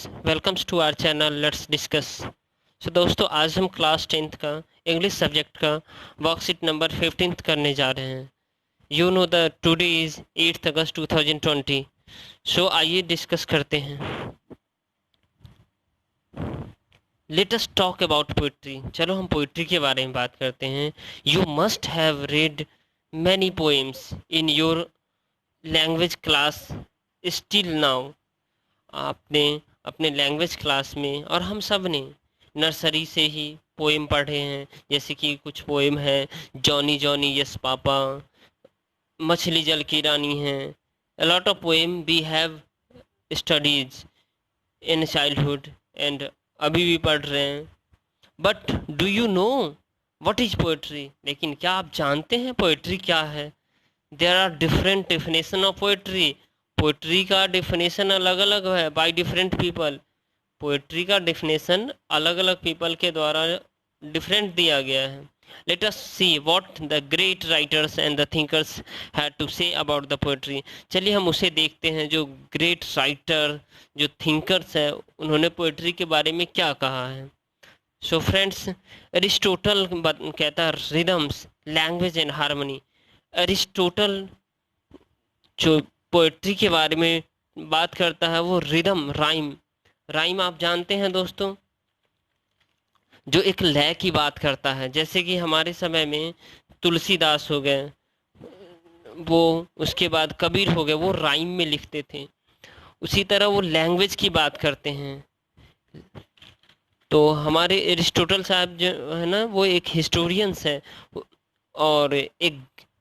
Friends, welcomes to our channel let's discuss. So दोस्तों, आज हम क्लास 10th का इंग्लिश सब्जेक्ट का वर्कशीट नंबर 15 करने जा रहे हैं। You know the today is 8 August 2020। So आइए डिस्कस करते हैं। Let us talk about poetry. चलो हम पोइट्री के बारे में बात करते हैं। You must have read many poems in your language class still now. आपने अपने लैंग्वेज क्लास में और हम सब ने नर्सरी से ही पोएम पढ़े हैं। जैसे कि कुछ पोएम है, जॉनी जॉनी यस पापा, मछली जल की रानी है। A lot of poem we have studies in childhood and अभी भी पढ़ रहे हैं। But do you know what is poetry? लेकिन क्या आप जानते हैं पोएट्री क्या है? There are different definition of poetry. Poetry का डेफिनेशन अलग अलग है बाय डिफरेंट पीपल। पोएट्री का डेफिनेशन अलग अलग पीपल के द्वारा डिफरेंट दिया गया है। Let us see what the great writers and the thinkers had to say about the poetry. चलिए हम उसे देखते हैं, जो ग्रेट राइटर, जो थिंकर्स है, उन्होंने पोएट्री के बारे में क्या कहा है। सो फ्रेंड्स, अरिस्टोटल कहता है rhythms, language and harmony. Aristotle जो पोएट्री के बारे में बात करता है वो रिदम, राइम। राइम आप जानते हैं दोस्तों, जो एक लय की बात करता है। जैसे कि हमारे समय में तुलसीदास हो गए, वो उसके बाद कबीर हो गए, वो राइम में लिखते थे। उसी तरह वो लैंग्वेज की बात करते हैं। तो हमारे एरिस्टोटल साहब जो है ना, वो एक हिस्टोरियंस है और एक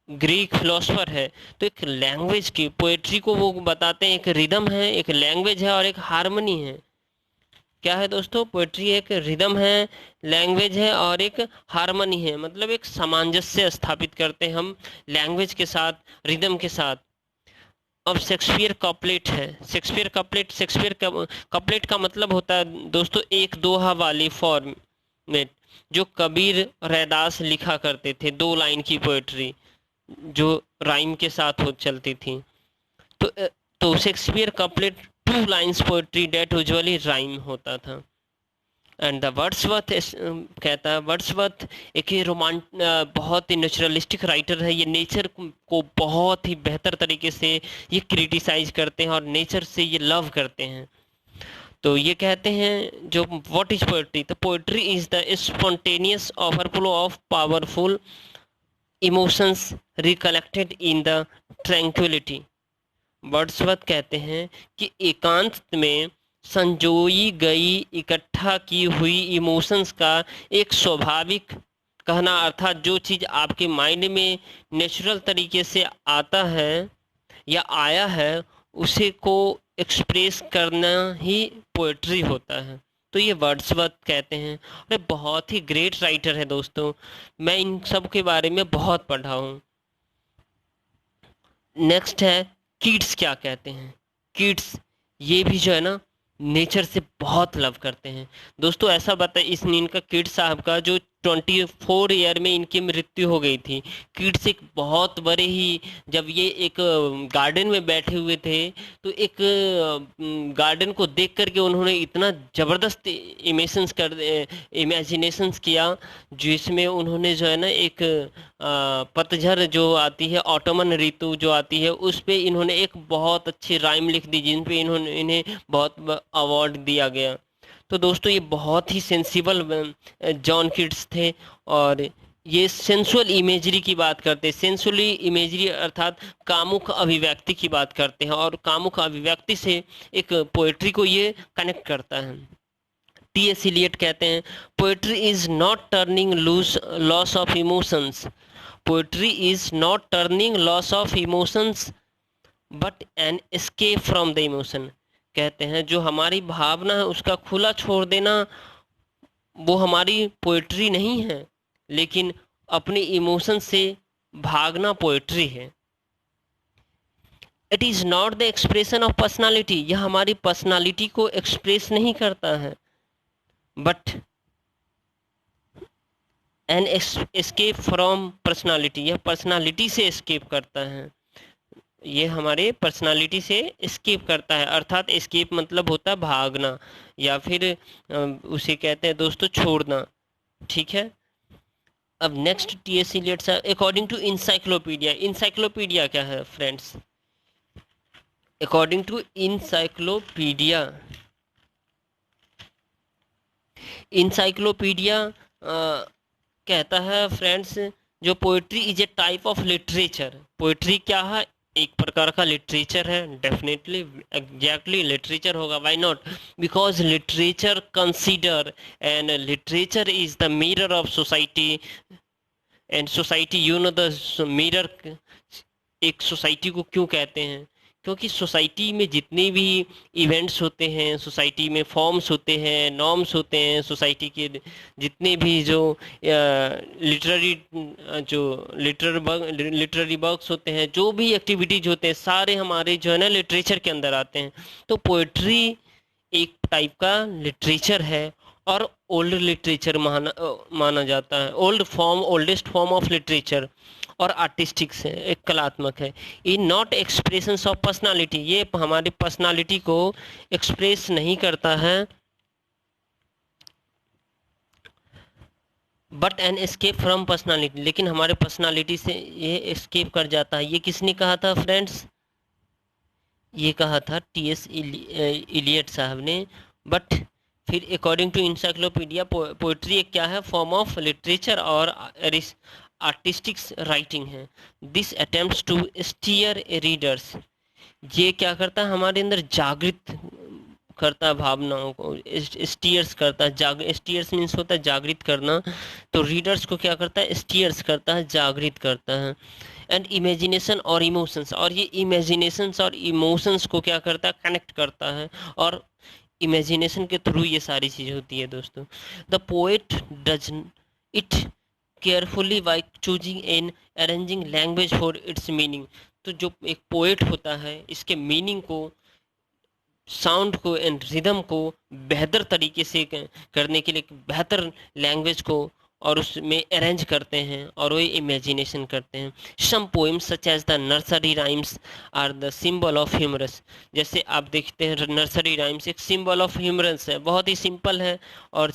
ग्रीक फिलोसफर है। तो एक लैंग्वेज की पोएट्री को वो बताते हैं, एक रिदम है, एक लैंग्वेज है और एक हार्मनी है। क्या है दोस्तों? पोएट्री एक रिदम है, लैंग्वेज है और एक हार्मनी है। मतलब एक सामंजस्य स्थापित करते हैं हम लैंग्वेज के साथ, रिदम के साथ। अब शेक्सपियर कपलेट है। शेक्सपियर कपलेट का मतलब होता है दोस्तों एक दोहा वाली फॉर्म में, जो कबीर रैदास लिखा करते थे। 2 लाइन की पोएट्री जो राइम के साथ हो चलती थी। तो Shakespeare couplet 2 lines poetry that usually rhyme होता था। एंड द वर्ड्सवर्थ कहता है, वर्ड्सवर्थ एक ही बहुत ही नेचुरलिस्टिक राइटर है। ये नेचर को बहुत ही बेहतर तरीके से ये क्रिटिसाइज करते हैं और नेचर से ये लव करते हैं। तो ये कहते हैं जो व्हाट इज पोएट्री, तो poetry is the spontaneous overflow of powerful emotions recollected in the tranquillity. Wordsworth कहते हैं कि एकांत में संजोई गई, इकट्ठा की हुई इमोशंस का एक स्वाभाविक कहना, अर्थात जो चीज़ आपके माइंड में नेचुरल तरीके से आता है या आया है, उसे को एक्सप्रेस करना ही पोएट्री होता है। तो ये वर्ड्सवर्थ कहते हैं। अरे बहुत ही ग्रेट राइटर है दोस्तों, मैं इन सब के बारे में बहुत पढ़ा हूँ। नेक्स्ट है किड्स। क्या कहते हैं किड्स? ये भी जो है ना नेचर से बहुत लव करते हैं दोस्तों। ऐसा बताए इस इनका किड्स साहब का जो 24 ईयर में इनकी मृत्यु हो गई थी। किड्स एक बहुत बड़े ही, जब ये एक गार्डन में बैठे हुए थे, तो एक गार्डन को देख करके उन्होंने इतना ज़बरदस्त इमेजिनेशंस किया, जिसमें उन्होंने जो है ना एक पतझड़ जो आती है, ऑटोमन ऋतु जो आती है, उस पे इन्होंने एक बहुत अच्छी राइम लिख दी, जिन पे इन्हें बहुत अवार्ड दिया गया। तो दोस्तों ये बहुत ही सेंसिबल जॉन किड्स थे और ये सेंसुअल इमेजरी की बात करते हैं। सेंसुअली इमेजरी अर्थात कामुक अभिव्यक्ति की बात करते हैं और कामुक अभिव्यक्ति से एक पोएट्री को ये कनेक्ट करता है। टी.एस. इलियट कहते हैं poetry is not turning loose loss of emotions. Poetry is not turning loss of emotions but an escape from the emotion. कहते हैं जो हमारी भावना है उसका खुला छोड़ देना, वो हमारी पोएट्री नहीं है, लेकिन अपने इमोशन से भागना पोएट्री है। It is not the expression of personality. यह हमारी पर्सनालिटी को एक्सप्रेस नहीं करता है, but an escape from personality. यह पर्सनालिटी से एस्केप करता है। ये हमारे पर्सनालिटी से एस्केप करता है, अर्थात एस्केप मतलब होता है भागना, या फिर उसे कहते हैं दोस्तों छोड़ना। ठीक है। अब next T S Eliot according to encyclopedia. Encyclopedia क्या है friends? According to encyclopedia, encyclopedia कहता है फ्रेंड्स, जो poetry is a type of literature. Poetry क्या है? एक प्रकार का लिटरेचर है। डेफिनेटली एग्जैक्टली लिटरेचर होगा, why not? Because literature consider, and literature is the mirror of society, and society you know the mirror. एक सोसाइटी को क्यों कहते हैं? क्योंकि सोसाइटी में जितने भी इवेंट्स होते हैं, सोसाइटी में फॉर्म्स होते हैं, नॉर्म्स होते हैं, सोसाइटी के जितने भी जो लिटरेरी जो लिटरेरी वर्क्स होते हैं, जो भी एक्टिविटीज होते हैं, सारे हमारे जो है ना लिटरेचर के अंदर आते हैं। तो पोइट्री एक टाइप का लिटरेचर है, और ओल्ड लिटरेचर माना जाता है। ओल्डेस्ट फॉर्म ऑफ लिटरेचर, और आर्टिस्टिक्स है, एक कलात्मक है। ये नॉट एक्सप्रेशंस ऑफ पर्सनालिटी, ये हमारी पर्सनालिटी को एक्सप्रेस नहीं करता है, but an escape from personality, लेकिन हमारे पर्सनालिटी से ये एस्केप कर जाता है। ये किसने कहा था फ्रेंड्स? ये कहा था टीएस इलियट साहब ने। बट फिर अकॉर्डिंग टू इंसाइक्लोपीडिया, पोइट्री एक क्या है? फॉर्म ऑफ लिटरेचर और आर्टिस्टिक्स राइटिंग है। This attempts to steer readers, ये क्या करता है? हमारे अंदर जागृत करता है भावनाओं को, स्टीयर्स करता है। स्टीयर्स मीन्स होता है जागृत करना, तो रीडर्स को क्या करता है? स्टीयर्स करता है, जागृत करता है। एंड इमेजिनेशन और इमोशंस, और ये इमेजिनेशंस और इमोशंस को क्या करता है? कनेक्ट करता है, और इमेजिनेशन के थ्रू ये सारी चीज़ होती है दोस्तों। The poet does it carefully by choosing and arranging language for its meaning. तो जो एक पोएट होता है, इसके मीनिंग को, साउंड को एंड रिदम को बेहतर तरीके से करने के लिए बेहतर लैंग्वेज को और उसमें अरेंज करते हैं, और वो इमेजिनेशन करते हैं। Some poems such as the nursery rhymes are the symbol of humorous. जैसे आप देखते हैं नर्सरी राइम्स एक सिंबल ऑफ ह्यूमरस है, बहुत ही सिंपल है, और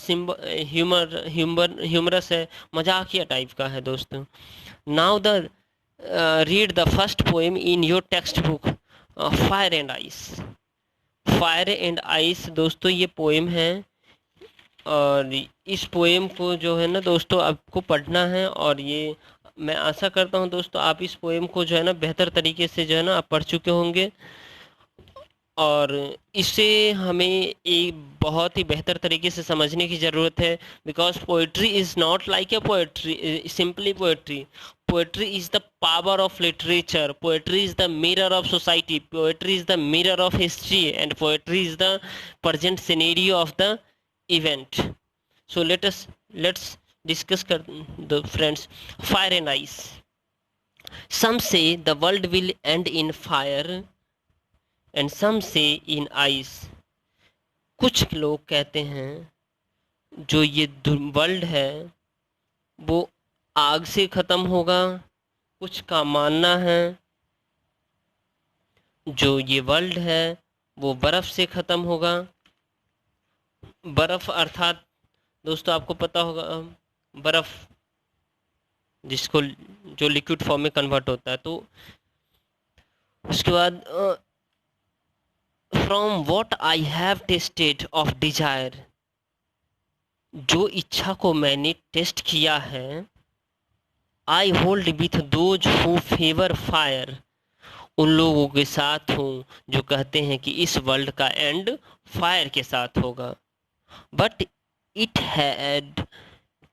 ह्यूमरस है, मजाकिया टाइप का है दोस्तों। Now the read the first poem in your text book, fire and ice. Fire and ice दोस्तों ये पोएम है, और इस पोएम को जो है ना दोस्तों आपको पढ़ना है, और ये मैं आशा करता हूँ दोस्तों आप इस पोएम को जो है ना बेहतर तरीके से जो है ना आप पढ़ चुके होंगे, और इसे हमें एक बहुत ही बेहतर तरीके से समझने की ज़रूरत है। Because poetry is not like a poetry simply poetry. Poetry is the power of literature, poetry is the mirror of society, poetry is the mirror of history, and poetry is the present scenario of the event. So let's discuss the friends. Fire and ice. Some say the world will end in fire, and some say in ice. कुछ लोग कहते हैं जो ये world है वो आग से ख़त्म होगा, कुछ का मानना है जो ये वर्ल्ड है वो बर्फ़ से ख़त्म होगा। बर्फ़ अर्थात दोस्तों आपको पता होगा बर्फ़ जिसको जो लिक्विड फॉर्म में कन्वर्ट होता है। तो उसके बाद from what I have tested of desire, जो इच्छा को मैंने टेस्ट किया है। I hold with those who favour fire, उन लोगों के साथ हूँ जो कहते हैं कि इस वर्ल्ड का एंड फायर के साथ होगा। But it had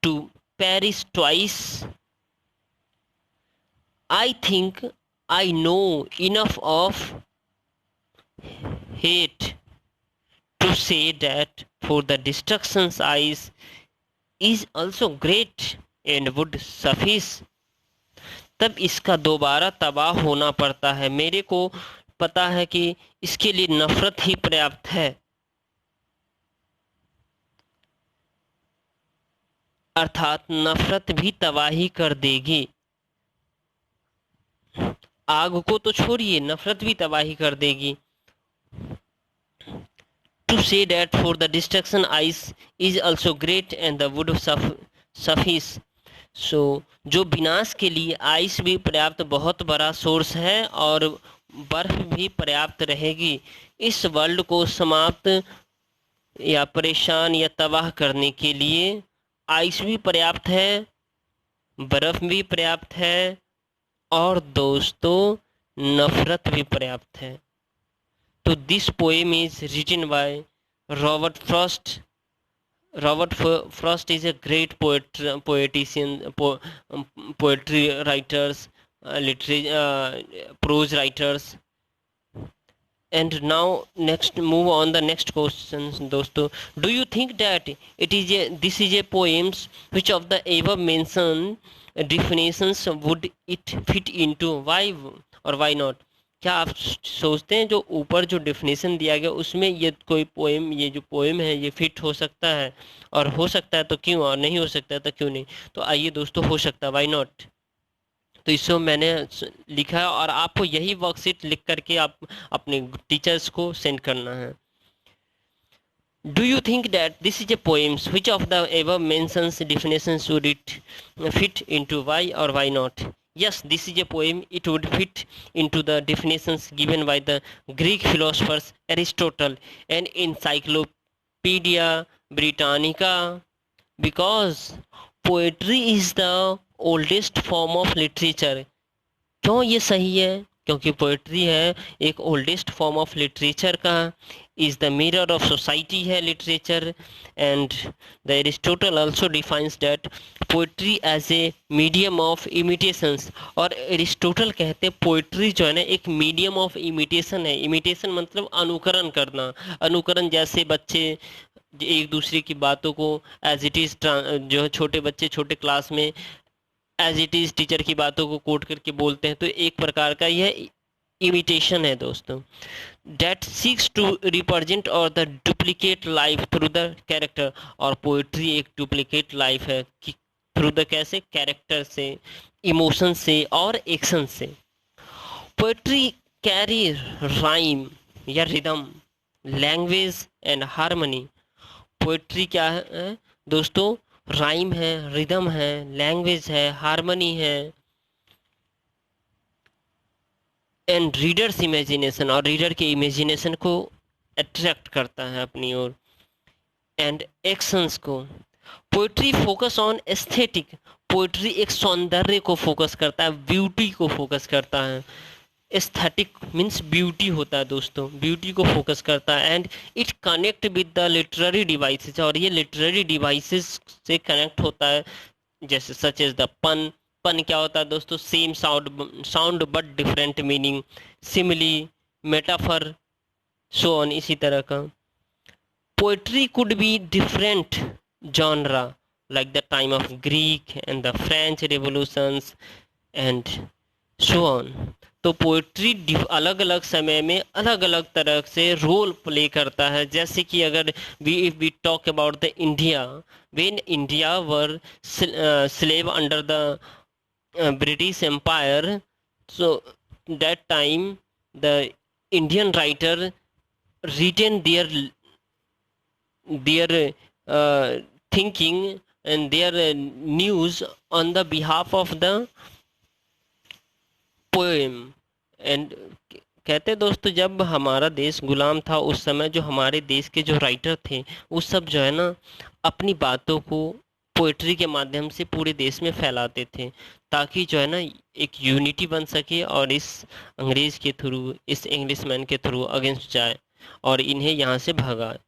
to perish twice, I think I know enough of hate to say that for the destruction's eyes is also great and would suffice. तब इसका दोबारा तबाह होना पड़ता है, मेरे को पता है कि इसके लिए नफरत ही पर्याप्त है, अर्थात नफरत भी तबाही कर देगी। आग को तो छोड़िए, नफरत भी तबाही कर देगी। To say that for the destruction ice is also great and the wood suffice. So जो विनाश के लिए आइस भी पर्याप्त बहुत बड़ा सोर्स है और बर्फ भी पर्याप्त रहेगी। इस वर्ल्ड को समाप्त या परेशान या तबाह करने के लिए आइस भी पर्याप्त है, बर्फ भी पर्याप्त है और दोस्तों नफरत भी पर्याप्त है। तो this poem is written by Robert Frost. Robert Frost is a great poetry writers, prose writers. And now next move on the next question, दोस्तों. Do you think that this is a poems which of the above mentioned definitions would it fit into? Why or why not? क्या आप सोचते हैं जो ऊपर जो definition दिया गया उसमें ये कोई पोएम, ये जो पोएम है ये फिट हो सकता है? और हो सकता है तो क्यों, और नहीं हो सकता है तो क्यों नहीं? तो आइए दोस्तों, हो सकता है, व्हाई नॉट. तो इसको मैंने लिखा है और आपको यही वर्कशीट लिख करके आप अपने टीचर्स को सेंड करना है. Do you think that this is a poems which of the above mentions definitions would it fit into? Why or why not? Yes, this is a poem. It would fit into the definitions given by the Greek philosophers Aristotle and Encyclopedia Britannica, because poetry is the oldest form of literature. क्यों ये सही है? क्योंकि poetry है एक oldest form of literature का. Is the mirror of society है literature. And the Aristotle also defines that poetry as a medium of imitations. और एरिस्टोटल कहते हैं पोएट्री जो है ना एक मीडियम ऑफ इमिटेशन है. इमिटेशन मतलब अनुकरण करना. अनुकरण जैसे बच्चे एक दूसरे की बातों को एज इट इज, जो है छोटे बच्चे छोटे क्लास में एज इट इज टीचर की बातों को कोट करके बोलते हैं, तो एक प्रकार का यह इमिटेशन है दोस्तों. डेट सीक्स टू रिप्रेजेंट और the duplicate life through the character. और पोइट्री एक डुप्लीकेट लाइफ है कि थ्रू द कैसे, कैरेक्टर से, इमोशन से और एक्शन से. पोइट्री कैरी राइम या rhythm, language and harmony. Poetry क्या है दोस्तों? राइम है, रिदम है, लैंग्वेज है, हारमोनी है एंड रीडर्स इमेजिनेशन. और रीडर के इमेजिनेशन को अट्रैक्ट करता है अपनी ओर. एंड एक्शंस को. Poetry focus on aesthetic. Poetry एक सौंदर्य को फोकस करता है, ब्यूटी को फोकस करता है. एस्थेटिक मीन्स ब्यूटी होता है दोस्तों, ब्यूटी को फोकस करता है. And it connect with the literary devices. और ये लिटरेरी डिवाइसेस से कनेक्ट होता है, जैसे सच एज द पन. पन क्या होता है दोस्तों? Same sound but different meaning. Simile, metaphor, so on, इसी तरह का. Poetry could be different genre like the time of Greek and the French revolutions and so on. तो पोएट्री अलग अलग समय में अलग अलग तरह से रोल प्ले करता है. जैसे कि अगर we talk about the India, when India were slave under the British empire, so that time the Indian writer written their thinking and their news on the behalf of the poem. And कहते दोस्तों जब हमारा देश गुलाम था उस समय जो हमारे देश के जो राइटर थे वो सब जो है ना अपनी बातों को पोएट्री के माध्यम से पूरे देश में फैलाते थे, ताकि जो है ना एक यूनिटी बन सके और इस अंग्रेज के थ्रू, इस इंग्लिशमैन के थ्रू अगेंस्ट जाए और इन्हें यहाँ से भगाए.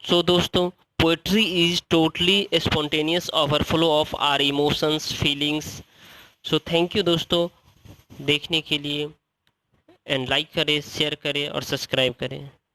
सो दोस्तों poetry is totally spontaneous overflow of our emotions, feelings. So thank you दोस्तों देखने के लिए. एंड लाइक करें, शेयर करें और सब्सक्राइब करें.